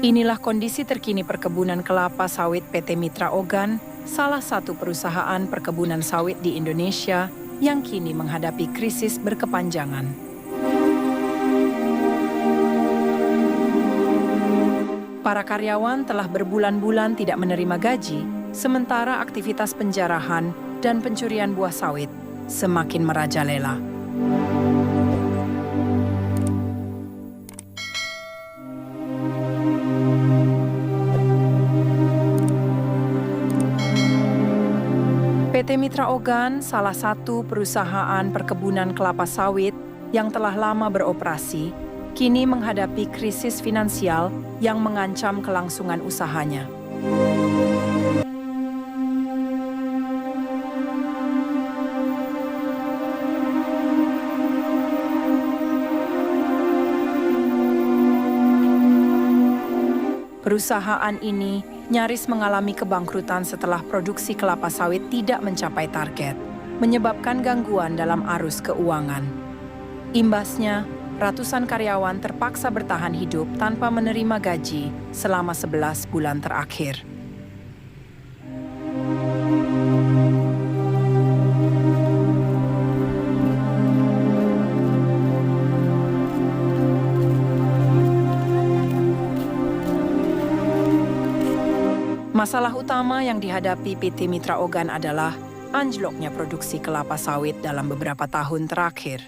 Inilah kondisi terkini perkebunan kelapa sawit PT Mitra Ogan, salah satu perusahaan perkebunan sawit di Indonesia yang kini menghadapi krisis berkepanjangan. Para karyawan telah berbulan-bulan tidak menerima gaji, sementara aktivitas penjarahan dan pencurian buah sawit semakin merajalela. PT Mitra Ogan, salah satu perusahaan perkebunan kelapa sawit yang telah lama beroperasi, kini menghadapi krisis finansial yang mengancam kelangsungan usahanya. Perusahaan ini nyaris mengalami kebangkrutan setelah produksi kelapa sawit tidak mencapai target, menyebabkan gangguan dalam arus keuangan. Imbasnya, ratusan karyawan terpaksa bertahan hidup tanpa menerima gaji selama 11 bulan terakhir. Masalah utama yang dihadapi PT Mitra Ogan adalah anjloknya produksi kelapa sawit dalam beberapa tahun terakhir.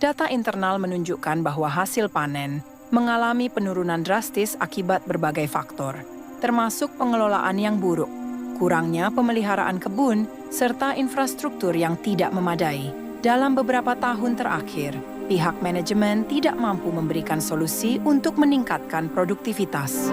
Data internal menunjukkan bahwa hasil panen mengalami penurunan drastis akibat berbagai faktor, termasuk pengelolaan yang buruk, kurangnya pemeliharaan kebun, serta infrastruktur yang tidak memadai. Dalam beberapa tahun terakhir, pihak manajemen tidak mampu memberikan solusi untuk meningkatkan produktivitas.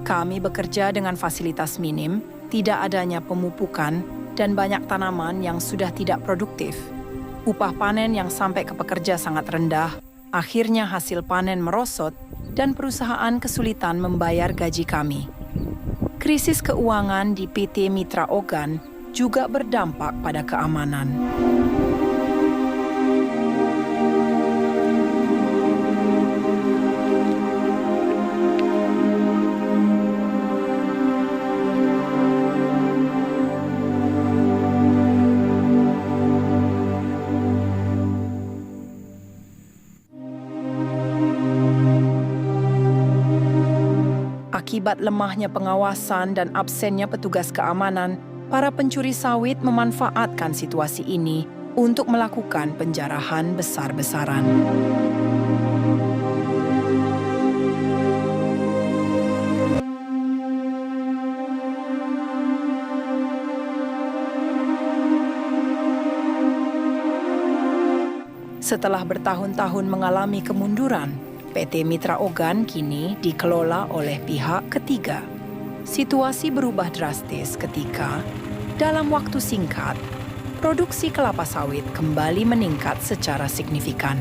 Kami bekerja dengan fasilitas minim, tidak adanya pemupukan, dan banyak tanaman yang sudah tidak produktif. Upah panen yang sampai ke pekerja sangat rendah, akhirnya hasil panen merosot, dan perusahaan kesulitan membayar gaji kami. Krisis keuangan di PT Mitra Ogan juga berdampak pada keamanan. Akibat lemahnya pengawasan dan absennya petugas keamanan, para pencuri sawit memanfaatkan situasi ini untuk melakukan penjarahan besar-besaran. Setelah bertahun-tahun mengalami kemunduran, PT Mitra Ogan kini dikelola oleh pihak ketiga. Situasi berubah drastis ketika, dalam waktu singkat, produksi kelapa sawit kembali meningkat secara signifikan.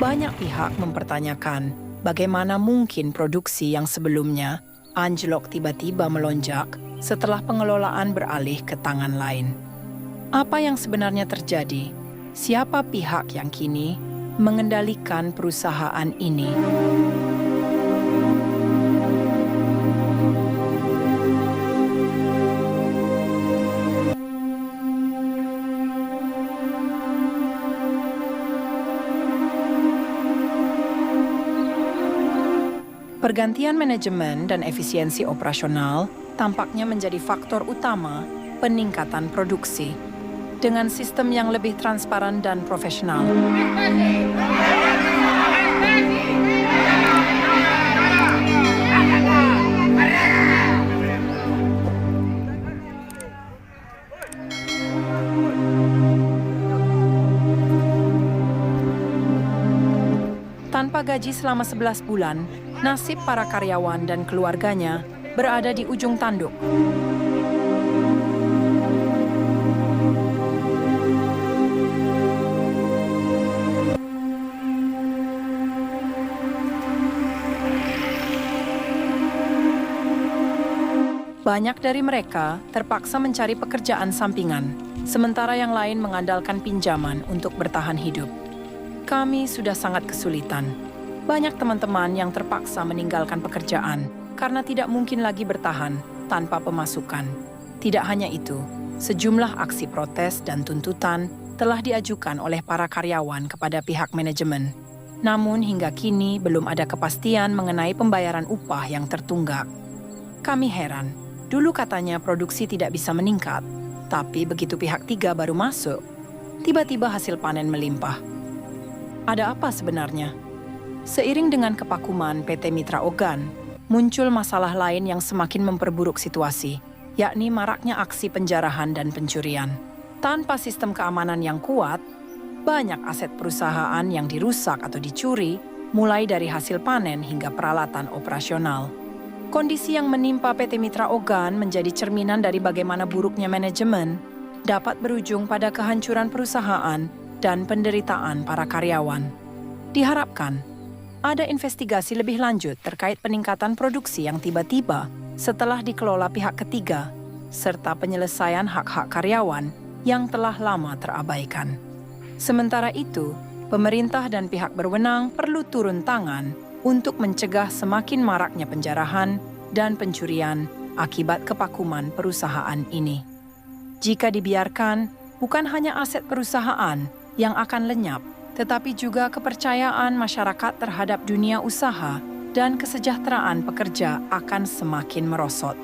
Banyak pihak mempertanyakan bagaimana mungkin produksi yang sebelumnya anjlok tiba-tiba melonjak setelah pengelolaan beralih ke tangan lain. Apa yang sebenarnya terjadi? Siapa pihak yang kini mengendalikan perusahaan ini? Pergantian manajemen dan efisiensi operasional tampaknya menjadi faktor utama peningkatan produksi. Dengan sistem yang lebih transparan dan profesional, tanpa gaji selama 11 bulan, nasib para karyawan dan keluarganya berada di ujung tanduk. Banyak dari mereka terpaksa mencari pekerjaan sampingan, sementara yang lain mengandalkan pinjaman untuk bertahan hidup. Kami sudah sangat kesulitan. Banyak teman-teman yang terpaksa meninggalkan pekerjaan karena tidak mungkin lagi bertahan tanpa pemasukan. Tidak hanya itu, sejumlah aksi protes dan tuntutan telah diajukan oleh para karyawan kepada pihak manajemen. Namun hingga kini belum ada kepastian mengenai pembayaran upah yang tertunggak. Kami heran. Dulu katanya produksi tidak bisa meningkat, tapi begitu pihak 3 baru masuk, tiba-tiba hasil panen melimpah. Ada apa sebenarnya? Seiring dengan kepakuman PT Mitra Ogan, muncul masalah lain yang semakin memperburuk situasi, yakni maraknya aksi penjarahan dan pencurian. Tanpa sistem keamanan yang kuat, banyak aset perusahaan yang dirusak atau dicuri, mulai dari hasil panen hingga peralatan operasional. Kondisi yang menimpa PT Mitra Ogan menjadi cerminan dari bagaimana buruknya manajemen dapat berujung pada kehancuran perusahaan dan penderitaan para karyawan. Diharapkan, ada investigasi lebih lanjut terkait peningkatan produksi yang tiba-tiba setelah dikelola pihak ketiga, serta penyelesaian hak-hak karyawan yang telah lama terabaikan. Sementara itu, pemerintah dan pihak berwenang perlu turun tangan untuk mencegah semakin maraknya penjarahan dan pencurian akibat kepakuman perusahaan ini. Jika dibiarkan, bukan hanya aset perusahaan yang akan lenyap, tetapi juga kepercayaan masyarakat terhadap dunia usaha dan kesejahteraan pekerja akan semakin merosot.